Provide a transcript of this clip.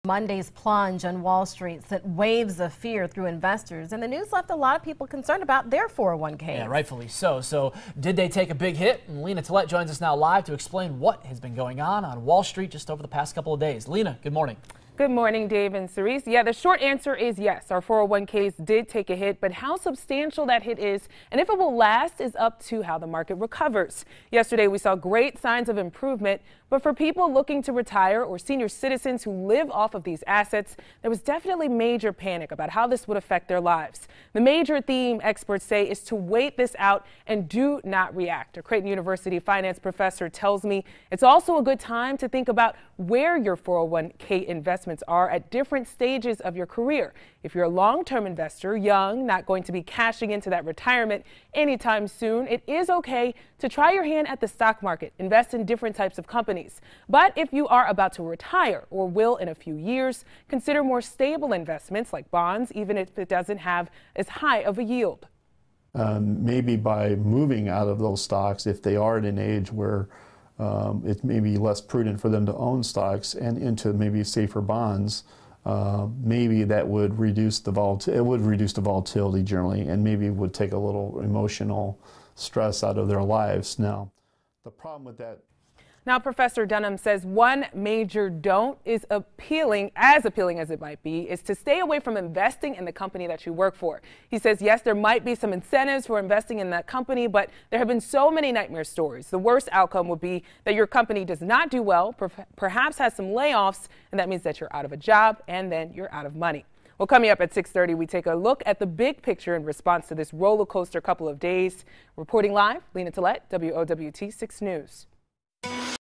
Monday's plunge on Wall Street sent waves of fear through investors, and the news left a lot of people concerned about their 401k. Yeah, rightfully so. So did they take a big hit? And Lena Tillett joins us now live to explain what has been going on Wall Street just over the past couple of days. Lena, good morning. Good morning, Dave and Cerise. Yeah, the short answer is yes. Our 401ks did take a hit, but how substantial that hit is and if it will last is up to how the market recovers. Yesterday, we saw great signs of improvement, but for people looking to retire or senior citizens who live off of these assets, there was definitely major panic about how this would affect their lives. The major theme, experts say, is to wait this out and do not react. A Creighton University finance professor tells me it's also a good time to think about where your 401k investments are at different stages of your career. If you're a long-term investor, young, not going to be cashing into that retirement anytime soon, it is okay to try your hand at the stock market, invest in different types of companies. But if you are about to retire or will in a few years, consider more stable investments like bonds, even if it doesn't have as high of a yield. Maybe by moving out of those stocks, if they are at an age where it may be less prudent for them to own stocks and into maybe safer bonds, maybe that would reduce the volatility generally, and maybe would take a little emotional stress out of their lives. Now, the problem with that. Now, Professor Dunham says one major don't is appealing as it might be, is to stay away from investing in the company that you work for. He says, yes, there might be some incentives for investing in that company, but there have been so many nightmare stories. The worst outcome would be that your company does not do well, perhaps has some layoffs, and that means that you're out of a job and then you're out of money. Well, coming up at 6:30, we take a look at the big picture in response to this roller coaster couple of days. Reporting live, Lena Tillett, WOWT 6 News.